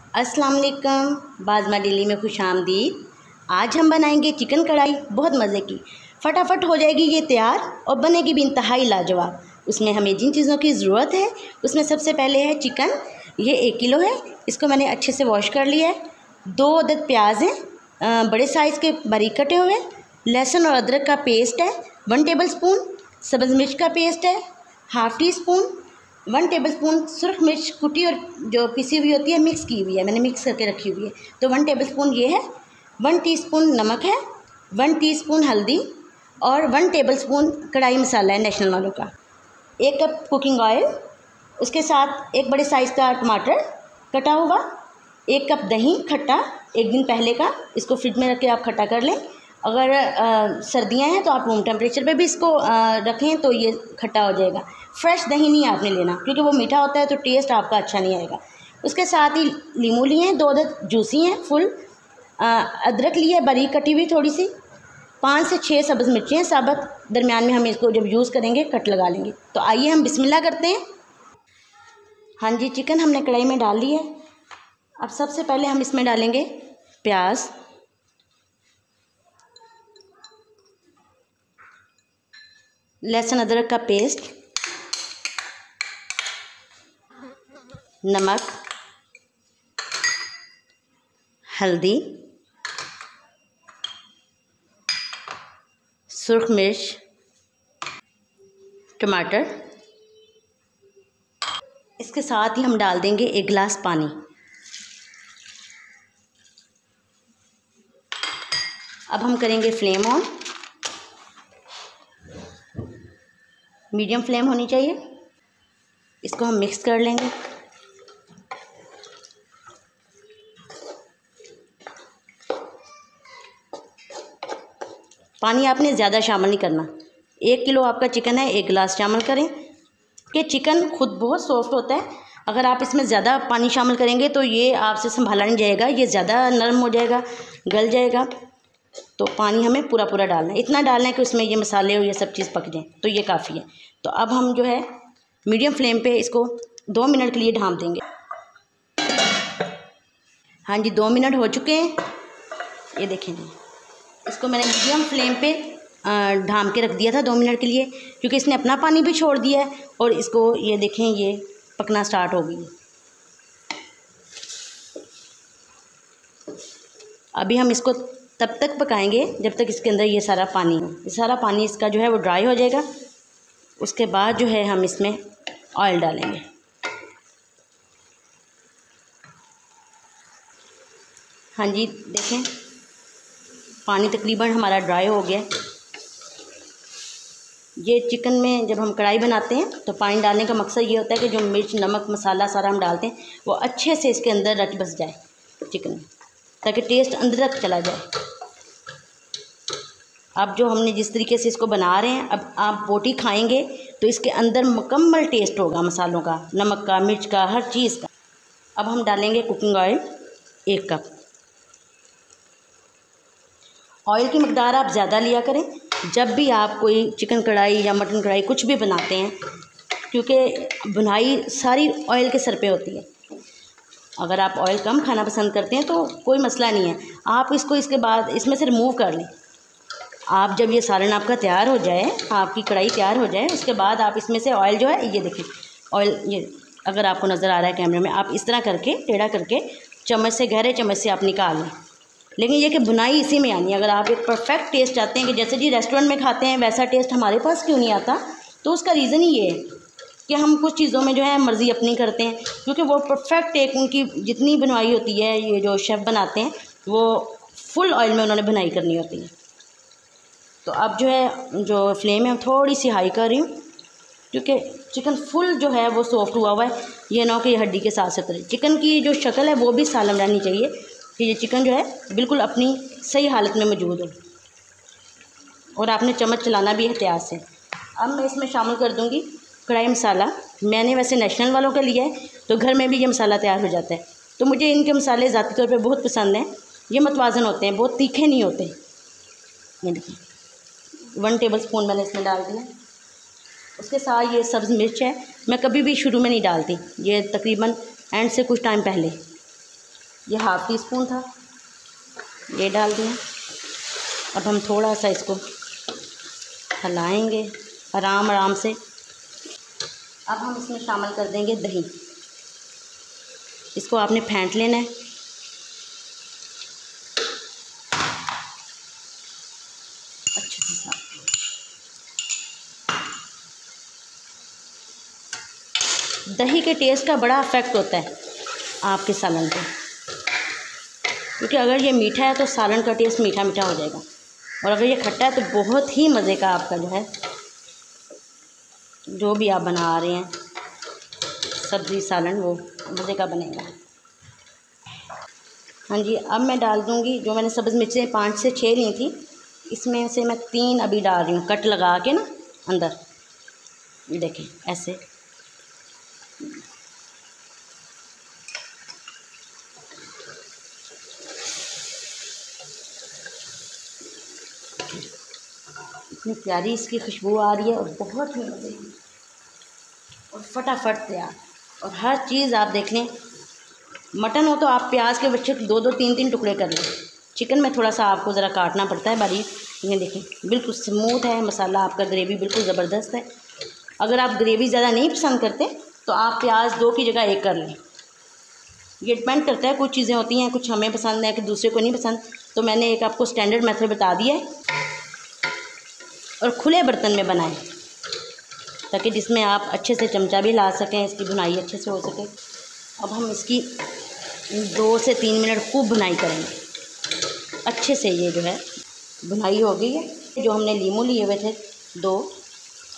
अस्सलाम वालेकुम, बाज़मा डेली में खुश आमदीद। आज हम बनाएंगे चिकन कढ़ाई, बहुत मज़े की। फटाफट हो जाएगी ये तैयार और बनेगी भी इंतहाई लाजवाब। उसमें हमें जिन चीज़ों की ज़रूरत है उसमें सबसे पहले है चिकन। ये 1 किलो है, इसको मैंने अच्छे से वॉश कर लिया है। 2 अदद प्याज हैं, बड़े साइज़ के बारीक कटे हुए। लहसुन और अदरक का पेस्ट है 1 टेबल स्पून। सब्ज़ मिर्च का पेस्ट है ½ टी स्पून। 1 टेबल स्पून सुरख मिर्च कुटी और जो पिसी हुई होती है मिक्स की हुई है, मैंने मिक्स करके रखी हुई है, तो 1 टेबल स्पून ये है। 1 टीस्पून नमक है, 1 टीस्पून हल्दी और 1 टेबल स्पून कढ़ाई मसाला है नेशनल वालों का। 1 कप कुकिंग ऑयल, उसके साथ 1 बड़े साइज़ का टमाटर कटा हुआ, 1 कप दही खट्टा 1 दिन पहले का, इसको फ्रिज में रख के आप खट्टा कर लें। अगर सर्दियां हैं तो आप रूम टेम्परेचर पे भी इसको रखें तो ये खट्टा हो जाएगा। फ्रेश दही नहीं आपने लेना क्योंकि वो मीठा होता है तो टेस्ट आपका अच्छा नहीं आएगा। उसके साथ ही लीमू लिए हैं 2 अदद जूसी हैं फुल। अदरक ली है बारीक कटी हुई थोड़ी सी। 5 से 6 सब्ज़ मिर्चें हैं साबुत, दरमियान में हम इसको जब यूज़ करेंगे कट लगा लेंगे। तो आइए हम बिस्मिल्लाह करते हैं। हाँ जी, चिकन हमने कढ़ाई में डाल ली है। अब सबसे पहले हम इसमें डालेंगे प्याज, लहसुन अदरक का पेस्ट, नमक, हल्दी, सुर्ख मिर्च, टमाटर। इसके साथ ही हम डाल देंगे 1 गिलास पानी। अब हम करेंगे फ्लेम ऑन, मीडियम फ्लेम होनी चाहिए। इसको हम मिक्स कर लेंगे। पानी आपने ज़्यादा शामिल नहीं करना। 1 किलो आपका चिकन है, 1 गिलास शामिल करें कि चिकन खुद बहुत सॉफ्ट होता है। अगर आप इसमें ज़्यादा पानी शामिल करेंगे तो ये आपसे संभाला नहीं जाएगा, ये ज़्यादा नरम हो जाएगा, गल जाएगा। तो पानी हमें पूरा पूरा डालना है, इतना डालना है कि उसमें ये मसाले और ये सब चीज़ पक जाए, तो ये काफ़ी है। तो अब हम जो है मीडियम फ्लेम पे इसको 2 मिनट के लिए ढाँप देंगे। हाँ जी, 2 मिनट हो चुके हैं, ये देखें जी। इसको मैंने मीडियम फ्लेम पे ढाँप के रख दिया था 2 मिनट के लिए, क्योंकि इसने अपना पानी भी छोड़ दिया है और इसको ये देखें ये पकना स्टार्ट हो गई है। अभी हम इसको तब तक पकाएंगे जब तक इसके अंदर ये सारा पानी हो। ये सारा पानी इसका जो है वो ड्राई हो जाएगा। उसके बाद जो है हम इसमें ऑयल डालेंगे। हाँ जी, देखें पानी तकरीबन हमारा ड्राई हो गया। ये चिकन में जब हम कढ़ाई बनाते हैं तो पानी डालने का मकसद ये होता है कि जो मिर्च नमक मसाला सारा हम डालते हैं वो अच्छे से इसके अंदर रच बस जाए चिकन में, ताकि टेस्ट अंदर तक चला जाए। अब जो हमने जिस तरीके से इसको बना रहे हैं, अब आप बोटी खाएंगे तो इसके अंदर मुकम्मल टेस्ट होगा मसालों का, नमक का, मिर्च का, हर चीज़ का। अब हम डालेंगे कुकिंग ऑयल 1 कप। ऑयल की मकदार आप ज़्यादा लिया करें जब भी आप कोई चिकन कढ़ाई या मटन कढ़ाई कुछ भी बनाते हैं, क्योंकि बुनाई सारी ऑयल के सर पे होती है। अगर आप ऑयल कम खाना पसंद करते हैं तो कोई मसला नहीं है, आप इसको इसके बाद इसमें से रिमूव कर लें। आप जब ये सालन आपका तैयार हो जाए, आपकी कढ़ाई तैयार हो जाए, उसके बाद आप इसमें से ऑयल जो है, ये देखें ऑयल, ये अगर आपको नज़र आ रहा है कैमरे में, आप इस तरह करके टेढ़ा करके चम्मच से, गहरे चम्मच से आप निकाल लें। लेकिन ये कि बुनाई इसी में आनी है। अगर आप एक परफेक्ट टेस्ट चाहते हैं कि जैसे जी रेस्टोरेंट में खाते हैं वैसा टेस्ट हमारे पास क्यों नहीं आता, तो उसका रीज़न ही ये है कि हम कुछ चीज़ों में जो है मर्ज़ी अपनी करते हैं, क्योंकि वो परफेक्ट एक उनकी जितनी बनवाई होती है, ये जो शेफ़ बनाते हैं वो फुल ऑयल में उन्होंने बुनाई करनी होती है। तो अब जो है जो फ्लेम है थोड़ी सी हाई कर रही हूँ, क्योंकि चिकन फुल जो है वो सॉफ्ट हुआ है। ये ना कि ये हड्डी के साथ साथ रहे। चिकन की जो शक्ल है वो भी सालम रहनी चाहिए कि ये चिकन जो है बिल्कुल अपनी सही हालत में मौजूद हो, और आपने चम्मच चलाना भी एहतियात से। अब मैं इसमें शामिल कर दूँगी कढ़ाई मसाला। मैंने वैसे नेशनल वालों का लिया है, तो घर में भी ये मसाला तैयार हो जाता है। तो मुझे इनके मसाले ज़ाती तौर पे बहुत पसंद हैं। ये मतवाज़न होते हैं, बहुत तीखे नहीं होते। ये देखिए 1 टेबल स्पून मैंने इसमें डाल दिया। उसके साथ ये सब्ज़ मिर्च है, मैं कभी भी शुरू में नहीं डालती, ये तकरीबन एंड से कुछ टाइम पहले। ये हाफ़ टी स्पून था, ये डाल दिया। अब हम थोड़ा सा इसको हिलाएंगे आराम से। अब हम इसमें शामिल कर देंगे दही। इसको आपने फेंट लेना है। अच्छे से साफ। दही के टेस्ट का बड़ा इफ़ेक्ट होता है आपके सालन पे, क्योंकि अगर ये मीठा है तो सालन का टेस्ट मीठा मीठा हो जाएगा, और अगर ये खट्टा है तो बहुत ही मज़े का आपका जो है जो भी आप बना रहे हैं सब्ज़ी सालन वो मज़े का बनेगा। हाँ जी, अब मैं डाल दूँगी जो मैंने सब्ज़ मिर्चें 5 से 6 ली थी, इसमें से मैं 3 अभी डाल रही हूँ कट लगा के ना अंदर। ये देखें ऐसे। इतनी प्यारी इसकी खुशबू आ रही है और बहुत ही मज़े की और फटाफट तैयार। और हर चीज़ आप देख लें, मटन हो तो आप प्याज के बच्चे 2-2 3-3 टुकड़े कर लें। चिकन में थोड़ा सा आपको ज़रा काटना पड़ता है बारीक। ये देखें बिल्कुल स्मूथ है मसाला आपका, ग्रेवी बिल्कुल ज़बरदस्त है। अगर आप ग्रेवी ज़्यादा नहीं पसंद करते तो आप प्याज 2 की जगह 1 कर लें। ये डिपेंड करता है, कुछ चीज़ें होती हैं कुछ हमें पसंद है कि दूसरे को नहीं पसंद, तो मैंने एक आपको स्टैंडर्ड मेथड बता दिया है। और खुले बर्तन में बनाएं ताकि जिसमें आप अच्छे से चमचा भी ला सकें, इसकी भुनाई अच्छे से हो सके। अब हम इसकी 2 से 3 मिनट खूब भुनाई करेंगे अच्छे से। ये जो है भुनाई हो गई है। जो हमने लीमू लिए हुए थे 2,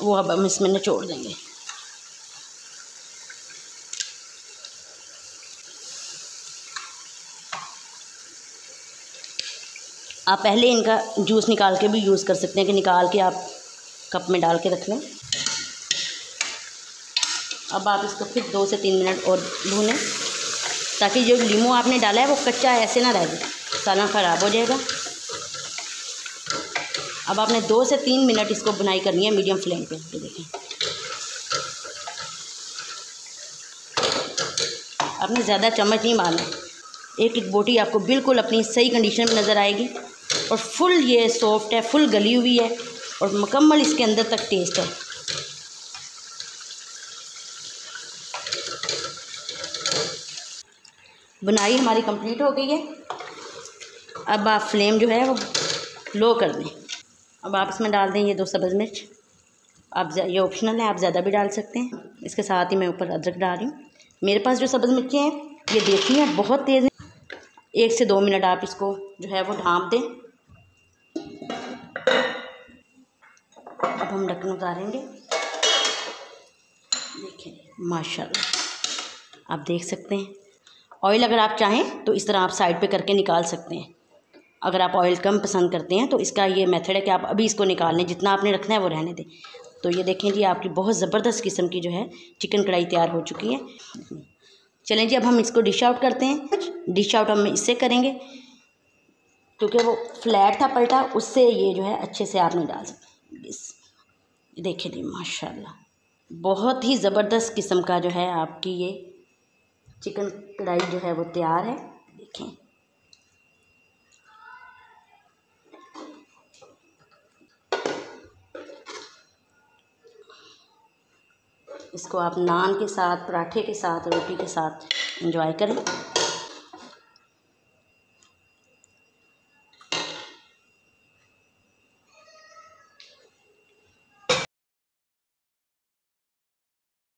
वो अब हम इसमें निचोड़ देंगे। आप पहले इनका जूस निकाल के भी यूज़ कर सकते हैं कि निकाल के आप कप में डाल के रख लें। अब आप इसको फिर 2 से 3 मिनट और भूनें ताकि जो लीमू आपने डाला है वो कच्चा ऐसे ना रह जाए, सालन ख़राब हो जाएगा। अब आपने 2 से 3 मिनट इसको भुनाई करनी है मीडियम फ्लेम पे। ये देखें आपने ज़्यादा चम्मच नहीं मारना, एक एक बोटी आपको बिल्कुल अपनी सही कंडीशन में नज़र आएगी। और फुल ये सॉफ्ट है, फुल गली हुई है और मुकम्मल इसके अंदर तक टेस्ट है। बुनाई हमारी कंप्लीट हो गई है। अब आप फ्लेम जो है वो लो कर दें। अब आप इसमें डाल दें ये 2 सब्ज़ मिर्च। आप ये ऑप्शनल है, आप ज़्यादा भी डाल सकते हैं। इसके साथ ही मैं ऊपर अदरक डाल रही हूँ। मेरे पास जो सब्ज़ मिर्चें हैं ये देसी हैं, बहुत तेज़ हैं। 1 से 2 मिनट आप इसको जो है वो ढाँप दें। अब हम ढक्कन उतारेंगे। देखिए माशाल्लाह आप देख सकते हैं। ऑयल अगर आप चाहें तो इस तरह आप साइड पे करके निकाल सकते हैं। अगर आप ऑयल कम पसंद करते हैं तो इसका ये मेथड है कि आप अभी इसको निकाल लें, जितना आपने रखना है वो रहने दें। तो ये देखें जी आपकी बहुत ज़बरदस्त किस्म की जो है चिकन कढ़ाई तैयार हो चुकी है। चलें जी अब हम इसको डिश आउट करते हैं। डिश आउट हम इससे करेंगे क्योंकि वो फ्लैट था पलटा, उससे ये जो है अच्छे से आप नहीं डाल सकते। देखिए जी माशाल्लाह बहुत ही ज़बरदस्त किस्म का जो है आपकी ये चिकन कढ़ाई जो है वो तैयार है। देखें इसको आप नान के साथ, पराठे के साथ, रोटी के साथ एंजॉय करें।